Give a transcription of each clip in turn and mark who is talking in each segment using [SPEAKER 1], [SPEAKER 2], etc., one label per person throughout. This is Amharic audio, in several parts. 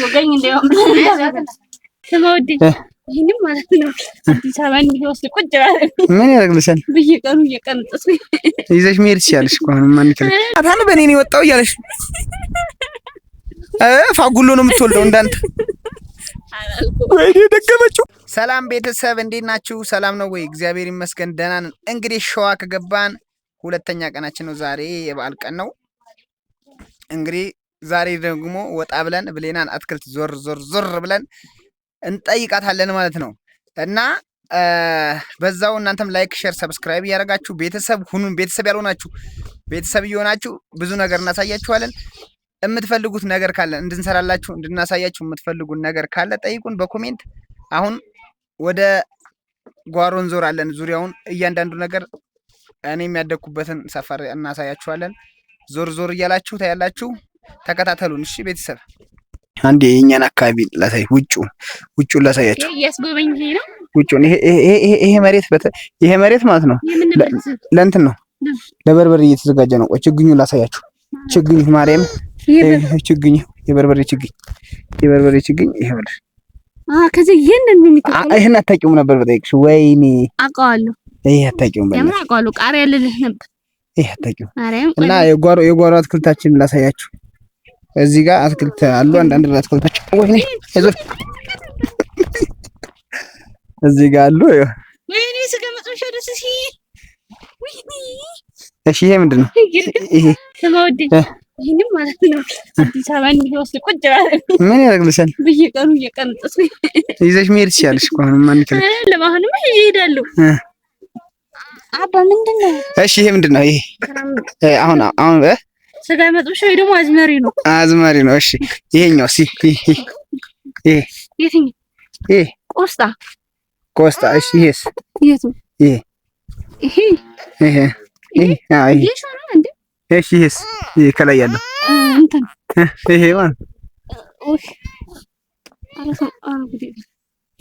[SPEAKER 1] ወገኝ እንደው ተማውዲ ይሄንም ማለት ነው አዲስ አበባ እንዲወስድ ቁጭ ባለ
[SPEAKER 2] ምን ያደርግልሻል?
[SPEAKER 1] በየቀኑ እየቀነጠስ
[SPEAKER 2] ይዘሽ መሄድ ትችያለሽ እኮ አሁን ማን ይከለ አታነ በኔ ነው የወጣው እያለሽ ፋጉሎ ነው የምትወልደው እንዳንተ ወይ ደገመችው። ሰላም ቤተሰብ እንዴት ናችሁ? ሰላም ነው ወይ? እግዚአብሔር ይመስገን ደህና ነን። እንግዲህ ሸዋ ከገባን ሁለተኛ ቀናችን ነው። ዛሬ የበዓል ቀን ነው። እንግዲህ ዛሬ ደግሞ ወጣ ብለን ብሌናን አትክልት ዞር ብለን እንጠይቃታለን ማለት ነው። እና በዛው እናንተም ላይክ፣ ሼር፣ ሰብስክራይብ እያደረጋችሁ ቤተሰብ ሁኑን። ቤተሰብ ያልሆናችሁ ቤተሰብ እየሆናችሁ ብዙ ነገር እናሳያችኋለን። የምትፈልጉት ነገር ካለ እንድንሰራላችሁ እንድናሳያችሁ የምትፈልጉት ነገር ካለ ጠይቁን በኮሜንት። አሁን ወደ ጓሮ እንዞራለን። ዙሪያውን እያንዳንዱ ነገር እኔ የሚያደኩበትን ሰፈር እናሳያችኋለን። ዞር እያላችሁ ታያላችሁ። ተከታተሉን እሺ ቤተሰብ። አንዴ የኛን አካባቢ ላሳይ፣ ውጭውን ላሳያችሁ።
[SPEAKER 1] ያስጎበኝ ነው
[SPEAKER 2] ውጭውን። ይሄ መሬት ማለት ነው ለእንትን ነው ለበርበሬ እየተዘጋጀ ነው። ቆይ ችግኙን ላሳያችሁ። ችግኝ ማርያም ችግኝ የበርበሬ ችግኝ ይሄ ማለት
[SPEAKER 1] ከዚህ
[SPEAKER 2] ይሄን አታውቂውም ነበር በጠይቅሽ። ወይኔ
[SPEAKER 1] አውቀዋለሁ።
[SPEAKER 2] ይሄ አታውቂውም
[SPEAKER 1] ለምን አውቀዋለሁ? ቃሪያ ልልህ ነበር።
[SPEAKER 2] ይሄ አታውቂውም። እና የጓሮ አትክልታችን ላሳያችሁ። እዚህ ጋር አትክልት አሉ። አንዳንድ አትክልቶች ወይኔ አይዞህ እዚህ ጋር አሉ።
[SPEAKER 1] ወይኔ ስገመጥሽ ደስ ሲል ወይኔ።
[SPEAKER 2] እሺ ይሄ ምንድን ነው? ይሄ
[SPEAKER 1] ተማውዲ ይሄንም ማለት ነው አዲስ አበባ እንዲወስድ ቁጭ ባለ
[SPEAKER 2] ምን ያደርግልሻል?
[SPEAKER 1] በየቀኑ እየቀነጠስ
[SPEAKER 2] ይዘሽ መሄድ ትችያለሽ እኮ አሁን ማን ይከለ
[SPEAKER 1] ለማሁንም እሄዳለሁ። አባ ምንድን ነው?
[SPEAKER 2] እሺ ይሄ ምንድን ነው? ይሄ አሁን
[SPEAKER 1] ስጋ መጥብሻ ወይ ደግሞ አዝመሪ ነው። እሺ ይሄኛው ይሄ የትኛው? ይሄ ቆስጣ። እሺ ይሄስ? የቱ? ይሄ
[SPEAKER 2] እሺ ይሄስ? ይሄ ከላይ ያለው
[SPEAKER 1] እንትን
[SPEAKER 2] ይሄ ማለት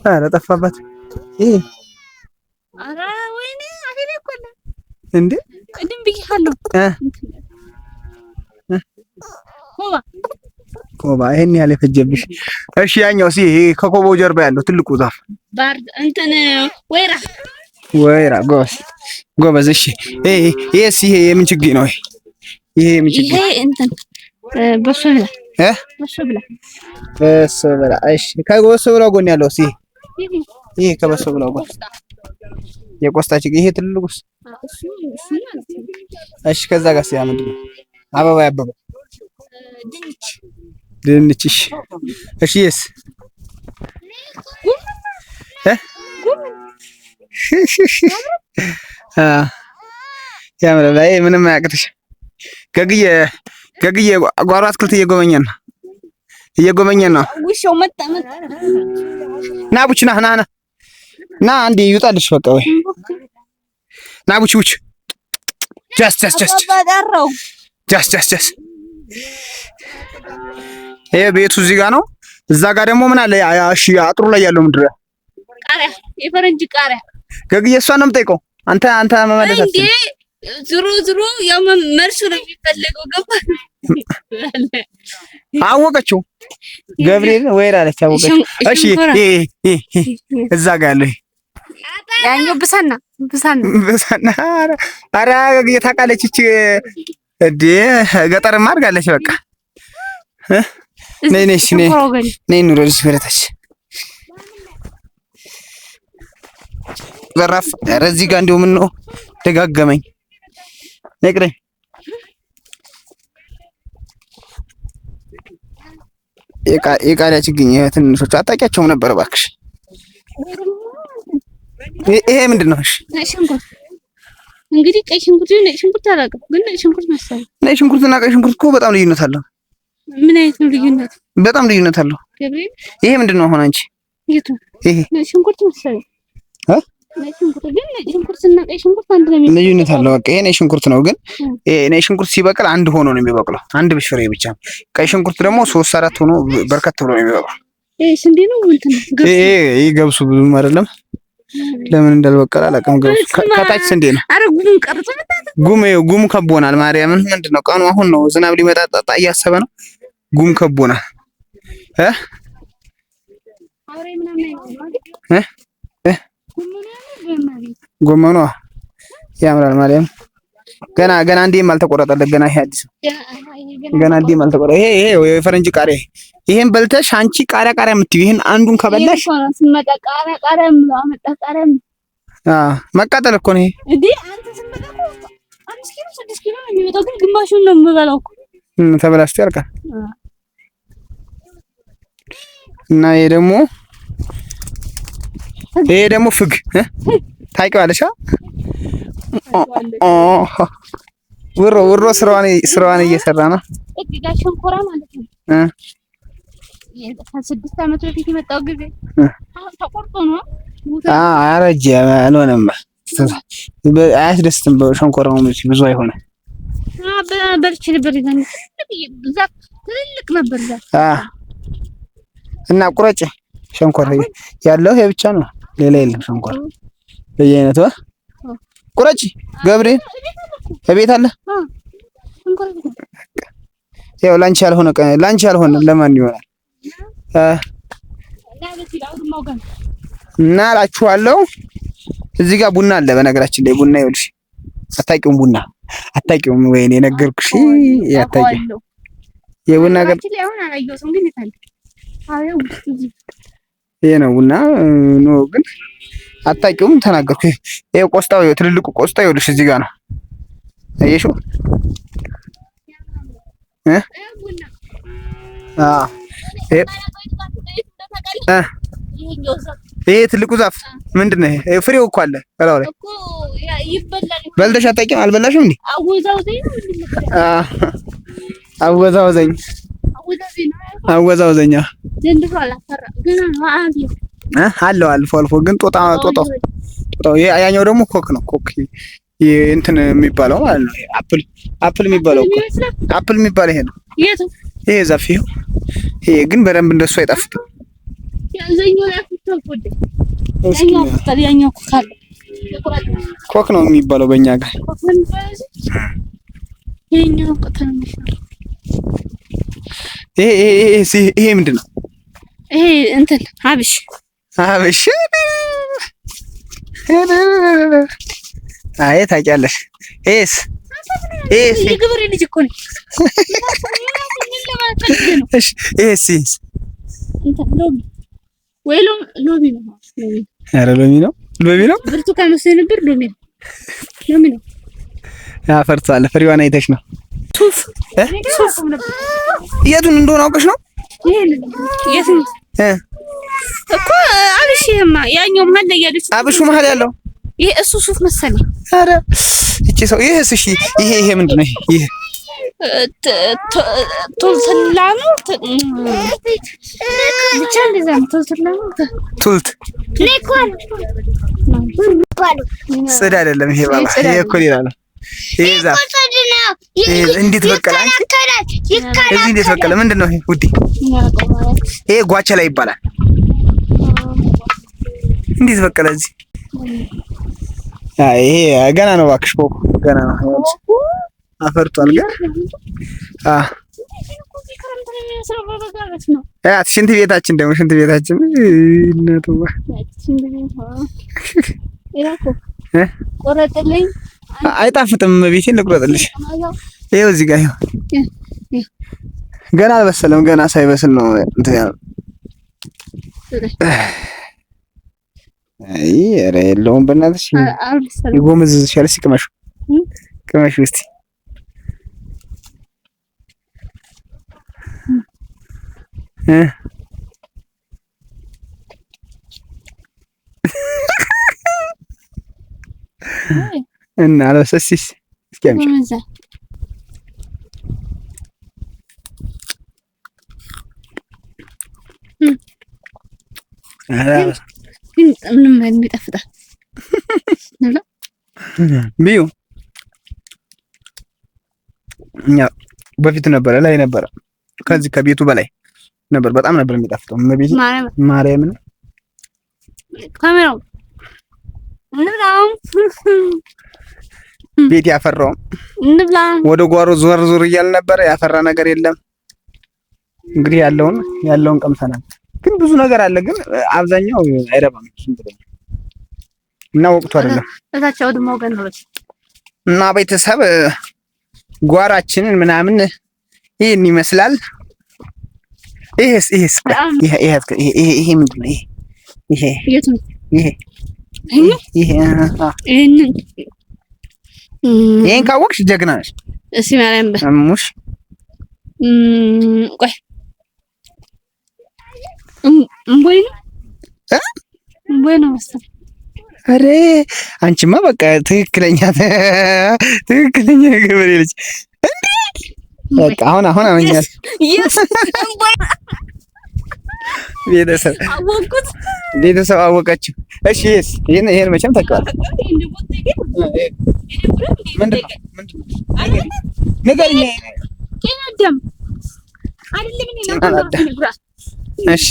[SPEAKER 2] ኧረ ጠፋባት። ይሄ
[SPEAKER 1] ኧረ ወይኔ አሄደ እኮ ነው
[SPEAKER 2] እንዴ!
[SPEAKER 1] ቅድም ብዬሻለሁ።
[SPEAKER 2] ኮባ ይሄን ያህል የፈጀብሽ? እሺ ያኛው ይሄ ከኮባው ጀርባ ያለው ትልቁ ዛፍ
[SPEAKER 1] ባር እንትን
[SPEAKER 2] ወይራ ጎበዝ። እሺ ይሄስ? ይሄ የምን ችግኝ ነው? ይሄ የምን ችግኝ?
[SPEAKER 1] ይሄ እንትን በሶ ብላ።
[SPEAKER 2] እሺ ከበሶ ብላ ጎን ያለው ይሄ ከበሶ ብላ ጎን የቆስጣ ችግኝ። ይሄ ትልቁስ? እሺ ከዛ ጋር ምንድን ነው? አበባ ያበበው ድንች። እሺ የስ ያምራል። አይ ምንም አያቅትሽ። ገግዬ ጓሮ አትክልት እየጎበኘን ነው።
[SPEAKER 1] ውሻው መጣ።
[SPEAKER 2] ና ቡች ና አንዴ ይውጣልሽ። በቃ ወይ ና ቡች ጃስ ይሄ ቤቱ እዚህ ጋር ነው። እዛ ጋር ደግሞ ምን አለ? እሺ አጥሩ ላይ ያለው ምንድን ነው?
[SPEAKER 1] ቃሪያ፣ የፈረንጅ ቃሪያ።
[SPEAKER 2] ገግዬ እሷን ነው የምጠይቀው። አንተ መመለስ
[SPEAKER 1] እንዴ? ዙሩ ያው መልሱ ነው የሚፈልገው። ገባ?
[SPEAKER 2] አወቀችው። ገብርኤል ወይራ አለች አወቀችው። እሺ እዛ ጋር ያለው
[SPEAKER 1] ያኛው ብሳና
[SPEAKER 2] ኧረ ገግዬ ታውቃለች እቺ እንዴ ገጠርማ አድርጋለች። በቃ ነይ ኑሮ እዚህ ወደታች ዘራፍ። ኧረ እዚህ ጋር እንደው ምን ነው ደጋገመኝ። ነቅረኝ የቃሪያ ችግኝ ትንሾቹ አታውቂያቸውም ነበር እባክሽ። ይሄ ምንድን ነው? እሺ
[SPEAKER 1] እንግዲህ ቀይ ሽንኩርት ነጭ ሽንኩርት አላውቅም፣ ግን ነጭ ሽንኩርት መሰለኝ።
[SPEAKER 2] ነጭ ሽንኩርትና ቀይ ሽንኩርት እኮ በጣም ልዩነት አለው።
[SPEAKER 1] ምን አይነት ነው ልዩነት?
[SPEAKER 2] በጣም ልዩነት አለው። ይሄ ምንድን ነው አሁን አንቺ?
[SPEAKER 1] የቱ? ይሄ ነጭ ሽንኩርት መሰለኝ። ነጭ ሽንኩርት ግን ነጭ ሽንኩርትና ቀይ ሽንኩርት አንድ ነው።
[SPEAKER 2] ልዩነት አለው። በቃ ይሄ ነጭ ሽንኩርት ነው፣ ግን ነጭ ሽንኩርት ሲበቅል አንድ ሆኖ ነው የሚበቅለው፣ አንድ ፍሬ ብቻ። ቀይ ሽንኩርት ደግሞ 3-4 ሆኖ በርከት ብሎ ነው የሚበቅለው።
[SPEAKER 1] ይሄ ስንዴ ነው እንትን ነው።
[SPEAKER 2] ይሄ ገብሱ ብዙም አይደለም። ለምን እንዳልበቀለ አላውቅም። ገብሱ ከታች ስንዴ ነው።
[SPEAKER 1] አረ ጉም ቀርቶ
[SPEAKER 2] ጉም ከቦናል። ማርያምን ምንድነው ቀኑ? አሁን ነው ዝናብ ሊመጣ ጣጣ እያሰበ ነው። ጉም ከቦናል። ጎመኗ ያምራል። ማርያም ገና እንዲህም አልተቆረጠለት ገና። ይሄ አዲስ ገና እንዲህም አልተቆረጠ። ይሄ የፈረንጅ ቃሪያ። ይሄን በልተሽ አንቺ ቃሪያ የምትይው ይሄን አንዱን ከበላሽ መቃጠል እኮ ነው። ይሄ እንዴ አንተ ስመጣ እኮ 5 ኪሎ 6 ኪሎ ነው የሚወጣው፣ ግን ግማሹን ነው የምበላው እኮ። ተበላሽቶ ያልቃል። እና ይሄ ደግሞ ፍግ ታውቂዋለሽ? ውሮ ስራዋን እየሰራ ነው። እዚህ ጋር ሸንኮራ ማለት ነው። ከ6 ዓመት በፊት የመጣው ጊዜ ተቆርጦ ነው። አረጀ አልሆነም። አያስደስትም። ሸንኮራው ብዙ አይሆንም። በልቼ ነበር ይዘን ብዛት ትልቅ ነበር እና ቁረጭ። ሸንኮራ ያለው ይሄ ብቻ ነው፣ ሌላ የለም። ሸንኮራ በየአይነቱ ቁረጭ። ገብርኤል እቤት አለ። ያው ላንቺ ያልሆነ ለማን ይሆናል? እና እላችኋለሁ እዚህ ጋር ቡና አለ። በነገራችን ላይ ቡና ይኸውልሽ፣ አታውቂውም? ቡና አታውቂውም? ወይኔ ነገርኩሽ። አታውቂውም? የቡና ይሄ ነው ቡና ነው፣ ግን አታውቂውም። ተናገርኩ። ይሄ ቆስጣው፣ ትልልቁ ቆስጣ ይኸውልሽ እዚህ ጋር ነው። አየሽው? ይሄ ትልቁ ዛፍ ምንድን ነው? ይሄ ፍሬው እኮ አለ እላው ላይ። በልተሽ አታውቂም? አልበላሽም እንዴ? አወዛውዘኛ አለው አልፎ ግን ጦጣው ያኛው ደግሞ ኮክ ነው። ኮክ እንትን የሚባለው ማለት ነው። አፕል የሚባለው እኮ አፕል የሚባለው ይሄ ነው። ይሄ ዛፍ ይሄ ግን በደንብ እንደሱ አይጣፍጥም። ኮክ ነው የሚባለው በእኛ ጋር። ይሄ ምንድን ነው?
[SPEAKER 1] ይሄ እንትን ሀብሽ
[SPEAKER 2] አይ ታውቂያለሽ። ይሄስ
[SPEAKER 1] የገበሬ ልጅ እኮ ነው።
[SPEAKER 2] ይሄስ
[SPEAKER 1] ወይ ሎሚ ነው?
[SPEAKER 2] ኧረ ሎሚ ነው።
[SPEAKER 1] ብርቱካን መስሎኝ ነበር። ሎሚ ነው።
[SPEAKER 2] ያፈርሳል። ፍሬዋን አይተሽ ነው? ሱፍ የቱን እንደሆነ አውቀሽ ነው?
[SPEAKER 1] የቱን እኮ አብሽማ ያኛው መሀል ላይ ያለው
[SPEAKER 2] አብሹ መሀል ያለው
[SPEAKER 1] ይሄ እሱ ሱፍ መሰለኝ።
[SPEAKER 2] ኧረ እቺ ሰው ይሄስ? እሺ ይሄ ምንድን ነው? ይሄ ቱልቱላ ነው።
[SPEAKER 1] ብቻ እንደዛ ነው። ቱልቱላ ነው።
[SPEAKER 2] ጽድ አይደለም ይሄ ባባ። ይሄ እኮ ሌላ ነው። ይሄ ዛፍ እንዴት በቀለ? እዚህ እንዴት በቀለ? ምንድን ነው ይሄ ውዴ? ይሄ ጓቸላ ይባላል። እንዴት በቀለ እዚህ? ይሄ ገና ነው እባክሽ። ኮኩ ገና ነው። አፈርቷል ገና። ሽንት ቤታችን ደግሞ እናቱማ
[SPEAKER 1] ቆረጥልኝ።
[SPEAKER 2] አይጣፍጥም። ቤቴን ልቁረጥልሽ። ይኸው እዚህ ጋር ገና አልበሰለም። ገና ሳይበስል ነው እንትን ያለው። አይ ኧረ የለውም በእናትሽ ይጎመዝዝሻል። እስኪ ቅመሹ እስኪ እና አልበሰልሽም? እስኪ አምጪ።
[SPEAKER 1] ምንም ይጣፍጣል።
[SPEAKER 2] ቢዩ እኛ በፊት ነበረ ላይ ነበረ ከዚህ ከቤቱ በላይ ነበር። በጣም ነበር የሚጣፍጠው። መቤት ማርያምን
[SPEAKER 1] ካሜራው እንብላው
[SPEAKER 2] ቤት ያፈራው
[SPEAKER 1] እንብላ።
[SPEAKER 2] ወደ ጓሮ ዞር እያልን ነበር። ያፈራ ነገር የለም። እንግዲህ ያለውን ቀምሰናል። ግን ብዙ ነገር አለ፣ ግን አብዛኛው አይረባም እና ወቅቱ አይደለም
[SPEAKER 1] እታቸው ደግሞ ወገን ነው
[SPEAKER 2] እና ቤተሰብ ጓራችንን ምናምን ይሄን ይመስላል። ይሄስ ይሄ ምንድን ነው? ይሄን ካወቅሽ ጀግና ነሽ።
[SPEAKER 1] እሺ ማርያም
[SPEAKER 2] እሙሽ
[SPEAKER 1] ቆይ እምቦይ ነው መሰለኝ።
[SPEAKER 2] ኧረ አንቺማ በቃ ትክክለኛ ገበሬ ልጅ እንዴ! በቃ አሁን አመኛል። ቤተሰብ አወቀችው። እሺ ይሄን መቼም ታውቂዋለሽ። ምንድን ነው ንገሪኝ። እሺ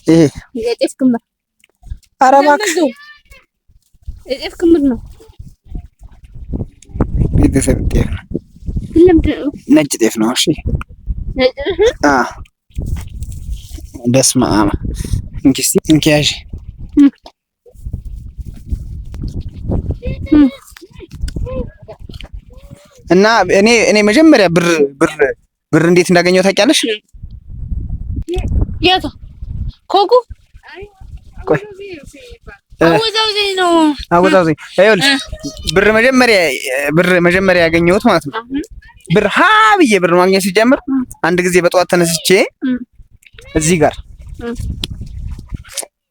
[SPEAKER 2] ይሄ
[SPEAKER 1] የጤፍ ክምር።
[SPEAKER 2] ኧረ እባክህ
[SPEAKER 1] የጤፍ ክምር ነው
[SPEAKER 2] ቤተሰብ። ጤፍ ነው ነጭ ጤፍ ነው። እሺ በስመ አብ እንኪ ያዥ እና እኔ መጀመሪያ ብር እንዴት እንዳገኘው ታውቂያለሽ?
[SPEAKER 1] የት ኮኩ
[SPEAKER 2] ቆይ
[SPEAKER 1] አወዛውዘኝ ነው።
[SPEAKER 2] ይኸውልሽ ብር መጀመሪያ ያገኘሁት ማለት ነው። ብር ብዬ ብር ማግኘት ሲጀምር አንድ ጊዜ በጠዋት ተነስቼ እዚህ ጋር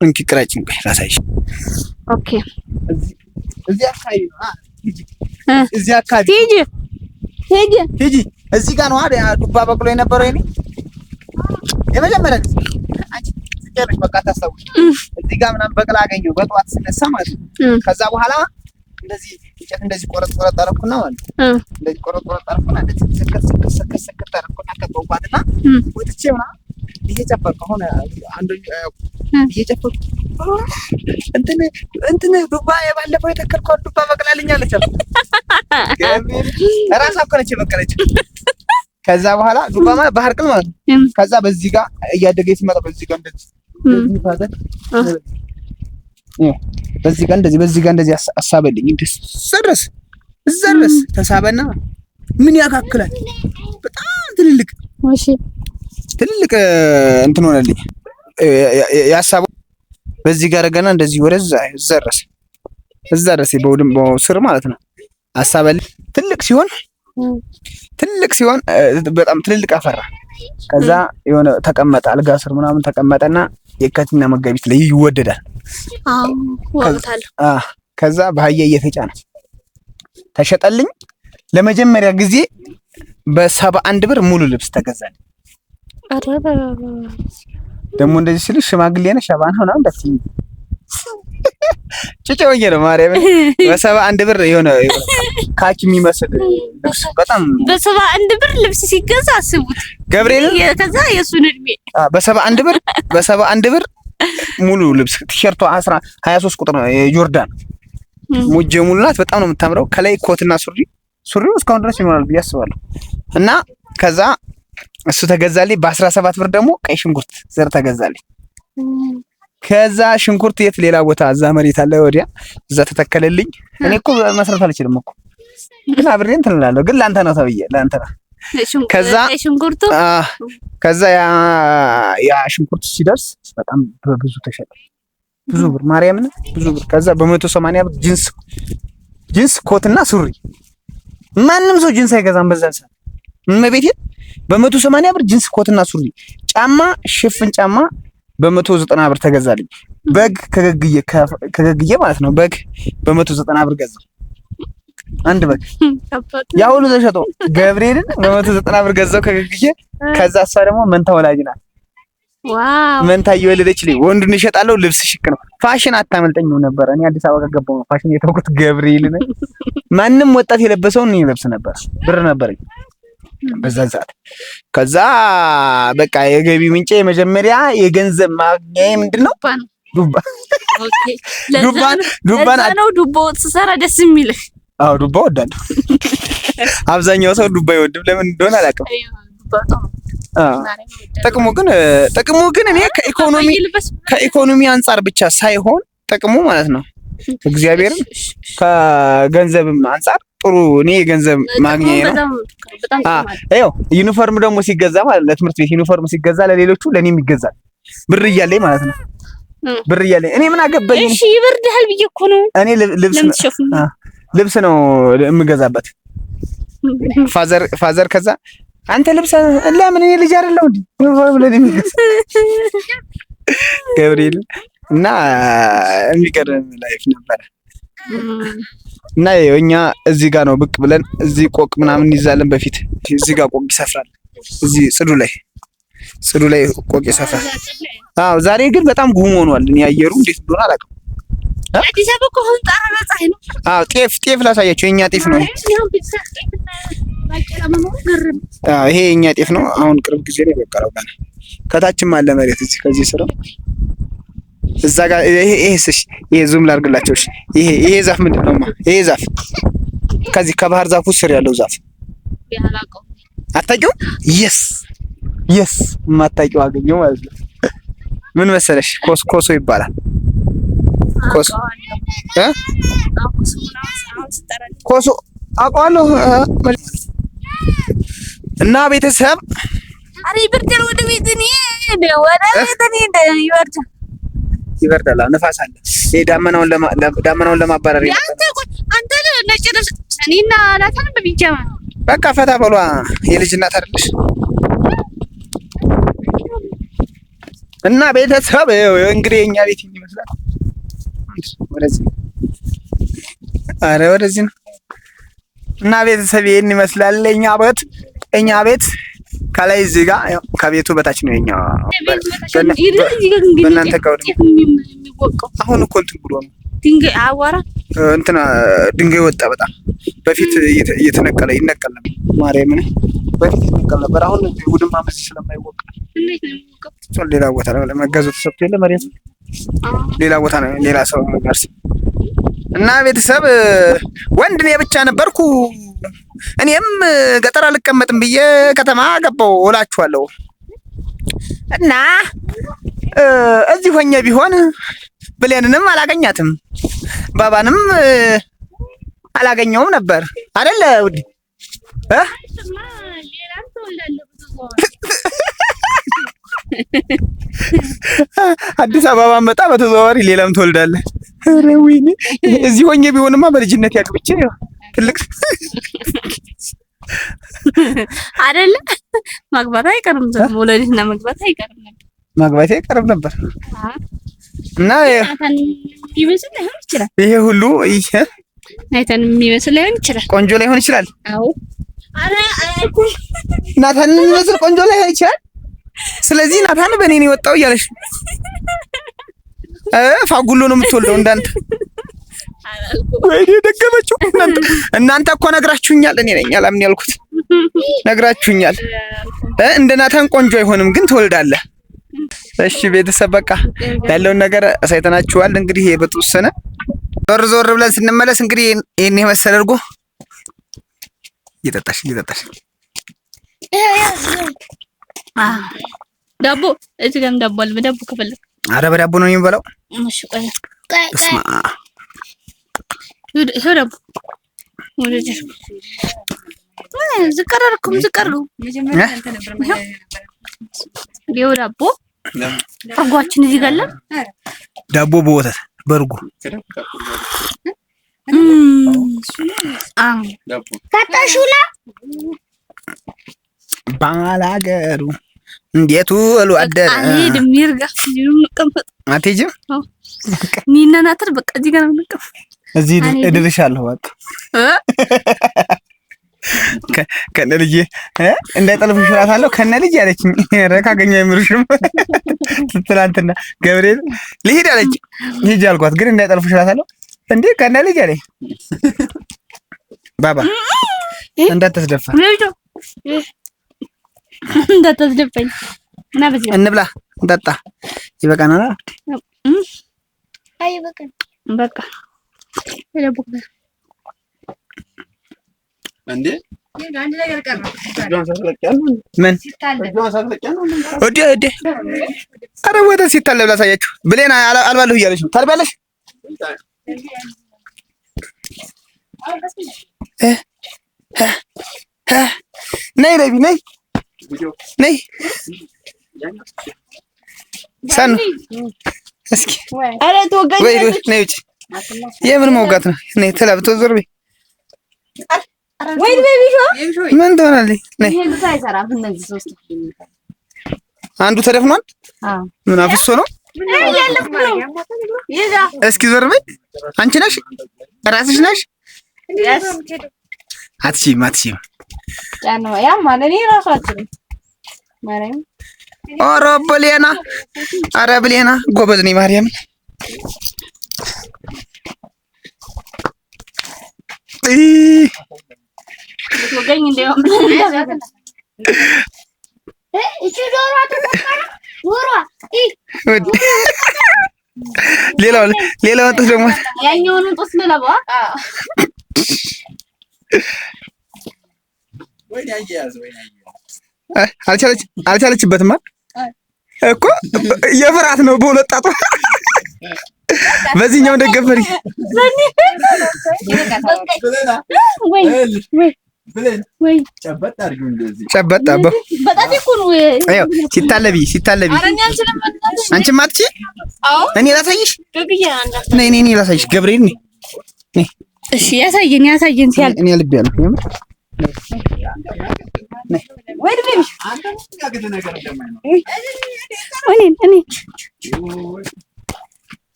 [SPEAKER 2] እንኪ ቅራጭኝ፣ ቆይ ላሳይሽ።
[SPEAKER 1] ኦኬ
[SPEAKER 2] እዚህ አካባቢ ሂጂ እዚህ ጋር ነው አይደል ዱባ በቅሎ የነበረው የኔ የመጀመሪያ ጊዜ አንቺ ትጨርሽ በቃ ታስታውሽ። እዚህ ጋር ምናምን በቅላ አገኘሁ በጠዋት ስነሳ ማለት ነው። ከዛ በኋላ እንደዚህ እንጨት እንደዚህ ቆረጥ አደረኩና ማለት ነው። እንደዚህ ቆረጥ አደረኩና እንደዚህ ሰከት አደረኩና ከተውኳትና ወጥቼ ምናምን እየጨፈርኩ አሁን አንዱ እየጨፈርኩ እንትን ዱባ የባለፈው የተከልኳት ዱባ በቅላልኛለች አልኩ። እራሷ እኮ ነች የበቀለችው። ከዛ በኋላ ዱባ ማለት ባህር ቅል ማለት ነው። ከዛ በዚህ ጋር እያደገ ሲመጣ በዚህ ጋር እንደዚህ በዚህ ጋር እንደዚህ አሳበልኝ። እዛ ድረስ ተሳበና ምን ያካክላል በጣም ትልልቅ እንትን ሆነልኝ። ያሳበው በዚህ ጋር ገና እንደዚህ ወደዛ እዛ ድረስ በውድንባው ስር ማለት ነው አሳበልኝ። ትልቅ ሲሆን በጣም ትልልቅ አፈራ። ከዛ የሆነ ተቀመጠ አልጋ ስር ምናምን ተቀመጠና የካቲትና መጋቢት ላይ ይወደዳል። ከዛ በአህያ እየተጫነ ተሸጠልኝ። ለመጀመሪያ ጊዜ በ71 ብር ሙሉ ልብስ ተገዛልኝ። ደግሞ እንደዚህ ስልሽ ሽማግሌ ነሽ ሸባና ምናምን እንዳትዪ ጭጨውዬ ነው ማርያም። በ71 ብር የሆነ ካኪ የሚመስል ልብስ በጣም
[SPEAKER 1] በ71 ብር ልብስ ሲገዛ አስቡት
[SPEAKER 2] ገብርኤል።
[SPEAKER 1] ከዛ የሱን እድሜ
[SPEAKER 2] በ71 ብር ሙሉ ልብስ ቲሸርቷ 23 ቁጥር ነው የጆርዳን ሙጀ ሙሉ ናት። በጣም ነው የምታምረው። ከላይ ኮትና ሱሪው እስካሁን ድረስ ይኖራል ብዬ አስባለሁ። እና ከዛ እሱ ተገዛልኝ። በ17 ብር ደግሞ ቀይ ሽንኩርት ዘር ተገዛልኝ። ከዛ ሽንኩርት የት ሌላ ቦታ እዛ መሬት አለ ወዲያ እዛ ተተከለልኝ። እኔ እኮ መስራት አልችልም እኮ ግን አብሬ እንትን እላለሁ። ግን ላንተ ነው ተብዬ ላንተ ነው። ከዛ ያ ሽንኩርት ሲደርስ በጣም በብዙ ተሸጠ። ብዙ ብር ማርያምን ብዙ ብር። ከዛ በ180 ብር ጂንስ ኮትና ሱሪ። ማንም ሰው ጂንስ አይገዛም በዛ ሰዓት። እመቤቴ በ180 ብር ጂንስ ኮትና ሱሪ። ጫማ ሽፍን ጫማ በ190 ብር ተገዛልኝ። በግ ከገግዬ ማለት ነው። በግ በ190 ብር ገዛው። አንድ በግ ያው ሁሉ ተሸጦ ገብርኤልን በ190 ብር ገዛው ከገግዬ። ከዛ እሷ ደግሞ መንታ ወላጅ ናት።
[SPEAKER 1] ዋው
[SPEAKER 2] መንታ እየወለደች ልጅ ወንዱን ይሸጣለው። ልብስ ሽክ ነው። ፋሽን አታመልጠኝ ነበር። እኔ አዲስ አበባ ከገባሁ ፋሽን የተውኩት ገብርኤልን። ማንም ወጣት የለበሰውን እኔ ለብስ ነበር። ብር ነበረኝ በዛ ሰዓት። ከዛ በቃ የገቢ ምንጭ የመጀመሪያ የገንዘብ ማግኛዬ ምንድነው? ዱባ።
[SPEAKER 1] ኦኬ
[SPEAKER 2] ዱባ
[SPEAKER 1] ነው። ዱባ ወጥ ሰራ ደስ የሚልህ?
[SPEAKER 2] አዎ ዱባ ወዳለሁ። አብዛኛው ሰው ዱባ አይወድም፣ ለምን እንደሆነ አላውቅም። ጥቅሙ ግን እኔ ከኢኮኖሚ አንጻር ብቻ ሳይሆን ጥቅሙ ማለት ነው እግዚአብሔርን ከገንዘብም አንጻር ጥሩ እኔ የገንዘብ ማግኛ ነው። አዎ ዩኒፎርም ደግሞ ሲገዛ ማለት ለትምህርት ቤት ዩኒፎርም ሲገዛ ለሌሎቹ ለኔም ይገዛል ብር እያለኝ ማለት ነው። ብር እያለኝ እኔ ምን አገባኝ?
[SPEAKER 1] እሺ ይበርድሃል ብዬ እኮ ነው
[SPEAKER 2] እኔ ልብስ ነው የምገዛበት። ፋዘር ከዛ አንተ ልብስ ለምን እኔ ልጅ አይደለሁ እንዴ ዩኒፎርም ለኔ የሚገዛ ገብርኤል እና የሚገርም ላይፍ ነበረ። እና እኛ እዚህ ጋር ነው ብቅ ብለን እዚህ ቆቅ ምናምን እንይዛለን። በፊት እዚህ ጋር ቆቅ ይሰፍራል። እዚህ ጽዱ ላይ ቆቅ ይሰፍራል። አዎ ዛሬ ግን በጣም ጉም ሆኗል። እኔ አየሩ እንዴት እንደሆነ አላውቅም።
[SPEAKER 1] አዲስ አበባ እኮ አሁን ጣራ ፀሐይ ነው።
[SPEAKER 2] አዎ ጤፍ ላሳያቸው። የኛ ጤፍ ነው ይሄ የኛ ጤፍ ነው። አሁን ቅርብ ጊዜ ነው የበቀለው ገና። ከታችም አለ መሬት እዚህ ከዚህ ስራ እዛ ጋር ይሄ ዙም ላድርግላቸው። እሺ ይሄ ዛፍ ምንድነውማ? ይሄ ዛፍ ከዚህ ከባህር ዛፉ ስር ያለው ዛፍ አታውቂውም? የስ የማታውቂው አገኘው ማለት ነው። ምን መሰለሽ ኮሶ ይባላል። ኮሶ አውቀዋለሁ። እና ቤተሰብ
[SPEAKER 1] አሬ ይበርዳል። ወደ ቤት
[SPEAKER 2] ይበርዳል። ነፋስ አለ። ይሄ ዳመናውን ለማባረር
[SPEAKER 1] አንተ ለጨረስ ሰኔና ናታን በቢጃማ
[SPEAKER 2] በቃ ፈታ በሏ። የልጅ እናት አይደለሽ? እና ቤተሰብ እንግዲህ የኛ ቤት ይመስላል። ወደዚህ ነው። እና ቤተሰብ ይሄን ይመስላል የኛ ቤት ከላይ እዚህ ጋር ከቤቱ በታች ነው የኛ። በእናንተ ጋር አሁን እኮ እንትን ብሎ ነው
[SPEAKER 1] ድንጋይ አዋራ
[SPEAKER 2] ድንጋይ ወጣ። በጣም በፊት እየተነቀለ ይነቀል ነበር። ማርያምን በፊት ይነቀል ነበር። አሁን ውድማ መስል ስለማይወቅ ሌላ ቦታ ነው ለመጋዘው ተሰጥቶ የለ መሬት ሌላ ቦታ ነው ሌላ ሰው ጋር። እና ቤተሰብ ወንድ እኔ ብቻ ነበርኩ። እኔም ገጠር አልቀመጥም ብዬ ከተማ ገባሁ እላችኋለሁ። እና እዚህ ሆኜ ቢሆን ብሌንንም አላገኛትም ባባንም አላገኘውም ነበር አይደለ ውዴ? አዲስ አበባ መጣ በተዘዋዋሪ ሌላም ትወልዳለህ። ኧረ ወይኔ እዚህ ሆኜ ቢሆንማ በልጅነት ያግብቼ ነው ትልቅ
[SPEAKER 1] አይደለ? ማግባት አይቀርም መውለድና ማግባት አይቀርም ነበር። እና ይመስል ላይሆን ይችላል። ይሄ ሁሉ ናታን የሚመስል ላይሆን ይችላል። ቆንጆ ላይሆን ይችላል። አዎ አረ ናታን የሚመስል ቆንጆ ላይሆን ይችላል። ስለዚህ ናታን በእኔ ነው የወጣው እያለሽ ፋጉሎ ነው የምትወልደው እንዳንተ። ወይኔ ደገመችው። እናንተ እኮ ነግራችሁኛል። እኔ ነኝ አላምን ያልኩት። ነግራችሁኛል። እንደ ናታን ቆንጆ አይሆንም ግን ትወልዳለህ። እሺ ቤተሰብ በቃ ያለውን ነገር አሳይተናችኋል። እንግዲህ ይሄ በተወሰነ ዞር ብለን ስንመለስ እንግዲህ ይሄን የመሰለ እርጎ እየጠጣሽ ዳቦ እዚህ ጋርም ዳቦ አለ። በዳቦ ከፈለክ
[SPEAKER 2] ኧረ በዳቦ ነው የሚበላው።
[SPEAKER 1] እሺ ቆይ ይሄ ዳቦ ወደዚህ ዝቀረርኩም መጀመሪያ አንተ ነበር ማለት ዳቦ እርጓችን እዚህ ጋር አለ።
[SPEAKER 2] ዳቦ በወተት በእርጎ
[SPEAKER 1] ታጣሹላ
[SPEAKER 2] ባላገሩ እንዴት ውሎ አደረ?
[SPEAKER 1] አልሄድም። ይርጋ እንቀመጥ
[SPEAKER 2] አትሄጂም?
[SPEAKER 1] እኔና ናታን በቃ እዚህ ጋር ነው እንቀመጥ።
[SPEAKER 2] እዚህ እድርሻለሁ በቃ ከነልጄ እንዳይጠልፉሽ እላታለሁ። ከነልጄ አለችኝ። ኧረ ካገኘሁ አይምርሽም ትላንትና ገብርኤል ልሂድ አለች። ሂጂ አልኳት ግን እንዳይጠልፉሽ እላታለሁ። እንዴ ከነልጄ አለኝ። ባባ እንዳታስደፋ እንዳታስደፋኝ እና በዚህ እንብላ እንጠጣ። ይበቃናል። አይ በቃ እንዴ ምን ኧረ ወተት ሲታለብ ላሳያችሁ። ብሌን አልባለሁ እያለች ነው። ታልቢያለሽ? ነይ ነይ ነይ ነይ ሰኑ እስኪ ወይ ነይ ውጪ። የምን መውጋት ነው? ነይ ተላብቶ ዞር በይ። ምን ትሆናለች? ነይ አንዱ ተደፍኗል። ምን አፍሶ ነው? እስኪ ዞር በይ። አንቺ ነሽ? ራስሽ ነሽ? አትችይም አትችይም። ኧረ ብሌና ኧረ ብሌና ጎበዝ ነኝ ማርያምን። ሌላው ጥስ ደግሞ ያኛውን ጥስ ለለባ አልቻለችበትማ እኮ የፍርሃት ነው። በሁለት ጣቷ በዚህኛው ደገፈሪ ጨበጥ አድርጊው። ሲታለቢ አንቺማ አትችይ። እኔ ላሳይሽ። ነይ እኔ ላሳይሽ። ገብርኤል ነይ።
[SPEAKER 1] እሺ ያሳየን ሲያልቅ
[SPEAKER 2] እኔ ልብ ያለው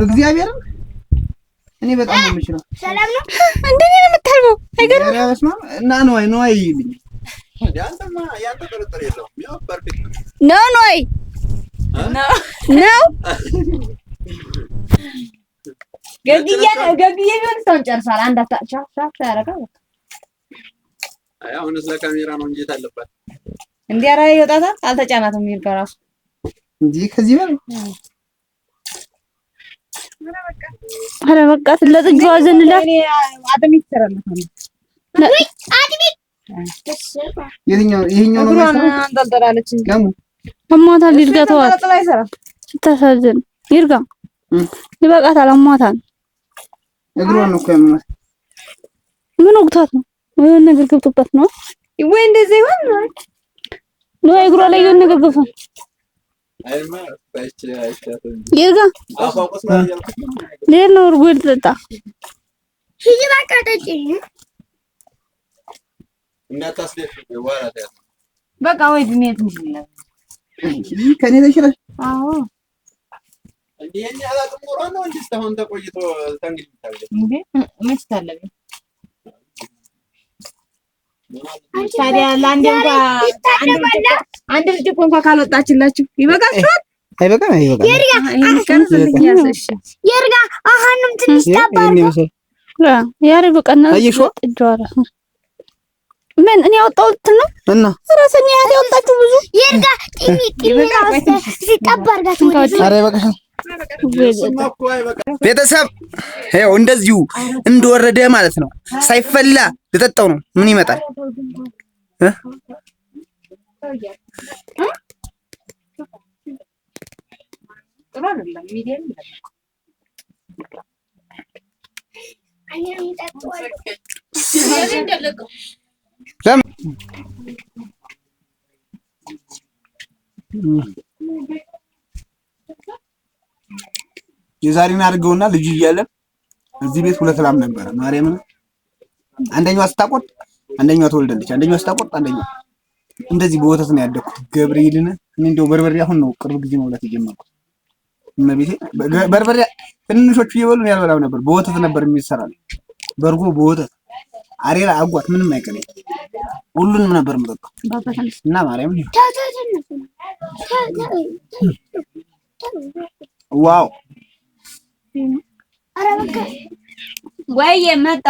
[SPEAKER 2] እግዚአብሔርን እኔ በጣም ነው የምችለው። ሰላም ነው እንደኔ ነው የምታልበው። አይገርም እና ነው ይልኝ ነው ገግዬ ቢሆን ሰው ጨርሳል። አንድ ሻፍ ያደርጋል። አሁን ስለ ካሜራ ነው እንጂ ታለባት እንዴ ኧረ ይወጣታል። አልተጫናትም የሚል ከራሱ እንጂ ከዚህ በል ኧረ በቃ ለጥጃዋ ዘንላት አጥሚት ይሰራልታል። ይሄኛው ነው አንጠልጥላለች። ለሙ አሟታል። ይርጋ ተዋት። ስታሳዝን ይርጋ ይበቃታል። አሟታል። እግሯን ነው እኮ ያመማት። ምን ወቅታት ነው? የሆነ ነገር ገብቶባት ነው ወይ እንደዚህ ይሆን ነው? እግሯ ላይ የሆነ ነገር ገብቷል። ይርጋ ሌላ ነው። እርጎ ልጠጣ ሂጂ በቃ ጠጪ። በቃ ወይ ድሜት ይችላል ከኔ ተሽለሽ። አዎ እንዴ እኛ አላቅም ኖሮ ነው እንዴ እስካሁን ተቆይቶ ታንግል ይታለ እንዴ መች ታለበ ታዲያ ለአንድ ልጅ እንኳን ካልወጣችላችሁ ይበቃችኋል። አይበቃም ይርጋ አሁንም ትንሽ ታባርኩ ያሬ በቀና ጥጃራ ምን እኔ ያወጣሁት ነው እና ራስኝ ያወጣችሁ ብዙ ይርጋ ሲጣባርጋችሁ። ኧረ ይበቃሻል። ቤተሰብ ይኸው እንደዚሁ እንደወረደ ማለት ነው። ሳይፈላ ልጠጣው ነው። ምን ይመጣል? የዛሬን አድርገውና ልጅ እያለን እዚህ ቤት ሁለት ላም ነበረ። ማርያምን አንደኛዋ ስታቆርጥ አንደኛዋ ተወልዳለች። አንደኛዋ ስታቆርጥ አንደኛዋ እንደዚህ በወተት ነው ያደኩት። ገብርኤልን እኔ እንደው በርበሬ አሁን ነው ቅርብ ጊዜ መብላት የጀመርኩት። እመቤቴ በርበሬ ትንሾቹ እየበሉ ያልበላው ነበር። በወተት ነበር የሚሰራል። በርጎ በወተት አሬራ አጓት ምንም አይቀርም። ሁሉንም ነበር የምጠጣው እና ማርያምን ዋው ወይ መጣ